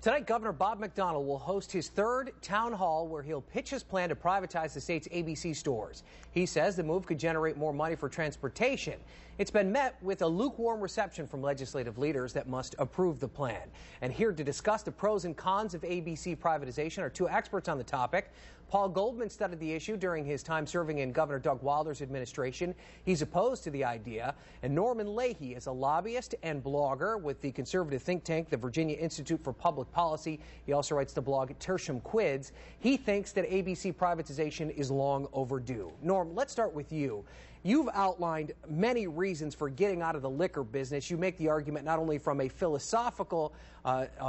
Tonight, Governor Bob McDonnell will host his third town hall where he'll pitch his plan to privatize the state's ABC stores. He says the move could generate more money for transportation. It's been met with a lukewarm reception from legislative leaders that must approve the plan. And here to discuss the pros and cons of ABC privatization are two experts on the topic. Paul Goldman studied the issue during his time serving in Governor Doug Wilder's administration. He's opposed to the idea. And Norman Leahy is a lobbyist and blogger with the conservative think tank, the Virginia Institute for Public Policy. He also writes the blog Tertium Quids. He thinks that ABC privatization is long overdue. Norm, let's start with you. You've outlined many reasons for getting out of the liquor business. You make the argument not only from a philosophical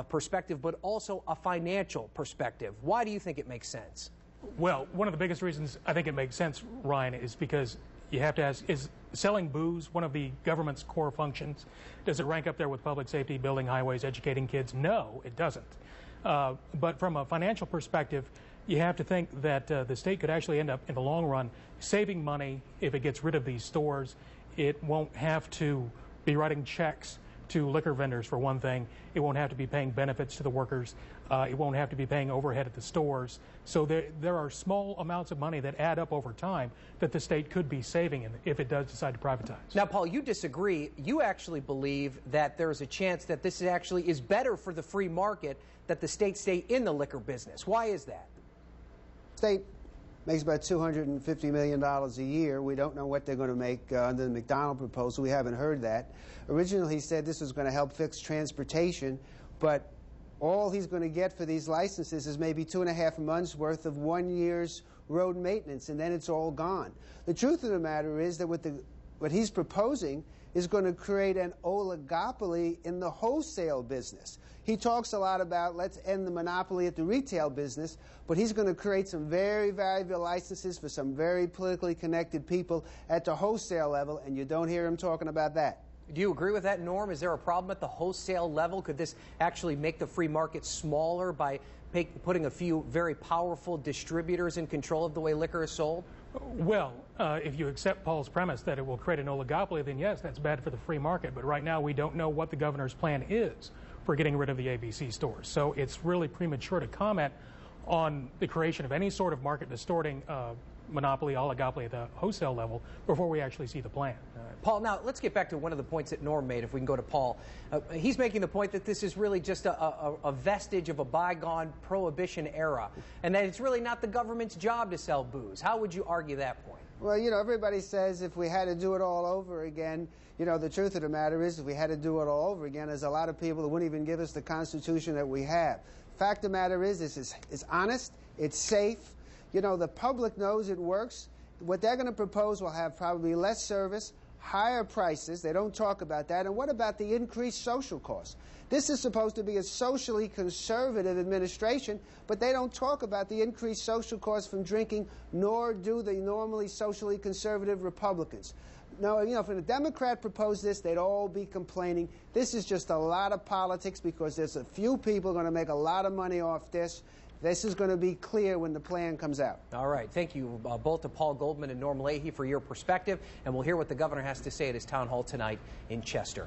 perspective, but also a financial perspective. Why do you think it makes sense? Well, one of the biggest reasons I think it makes sense, Ryan, is because you have to ask, is selling booze one of the government's core functions? Does it rank up there with public safety, building highways, educating kids? No, it doesn't. But from a financial perspective, you have to think that the state could actually end up, in the long run, saving money if it gets rid of these stores. It won't have to be writing checks to liquor vendors, for one thing. It won't have to be paying benefits to the workers. It won't have to be paying overhead at the stores. So there are small amounts of money that add up over time that the state could be saving if it does decide to privatize. Now, Paul, you disagree. You actually believe that there's a chance that this actually is better for the free market, that the state stay in the liquor business. Why is that? State makes about $250 million a year. We don't know what they're going to make under the McDonnell proposal. We haven't heard that. Originally, he said this was going to help fix transportation, but all he's going to get for these licenses is maybe 2.5 months worth of 1 year's road maintenance, and then it's all gone. The truth of the matter is that what he's proposing is going to create an oligopoly in the wholesale business. He talks a lot about let's end the monopoly at the retail business, but he's going to create some very valuable licenses for some very politically connected people at the wholesale level, and you don't hear him talking about that. Do you agree with that, Norm? Is there a problem at the wholesale level? Could this actually make the free market smaller by putting a few very powerful distributors in control of the way liquor is sold? Well, if you accept Paul's premise that it will create an oligopoly, then yes, that's bad for the free market. But right now we don't know what the governor's plan is for getting rid of the ABC stores. So it's really premature to comment on the creation of any sort of market distorting monopoly, oligopoly at the wholesale level before we actually see the plan. Paul, now let's get back to one of the points that Norm made, if we can go to Paul. He's making the point that this is really just a vestige of a bygone prohibition era, and that it's really not the government's job to sell booze. How would you argue that point? Well, you know, everybody says if we had to do it all over again, you know, the truth of the matter is if we had to do it all over again, there's a lot of people that wouldn't even give us the Constitution that we have. Fact of the matter is, it's honest, it's safe. You know, the public knows it works. What they're going to propose will have probably less service, higher prices. They don't talk about that. And what about the increased social costs? This is supposed to be a socially conservative administration, but they don't talk about the increased social costs from drinking, nor do the normally socially conservative Republicans. No, you know, if a Democrat proposed this, they'd all be complaining. This is just a lot of politics because there's a few people going to make a lot of money off this. This is going to be clear when the plan comes out. All right. Thank you both to Paul Goldman and Norm Leahy for your perspective, and we'll hear what the governor has to say at his town hall tonight in Chester.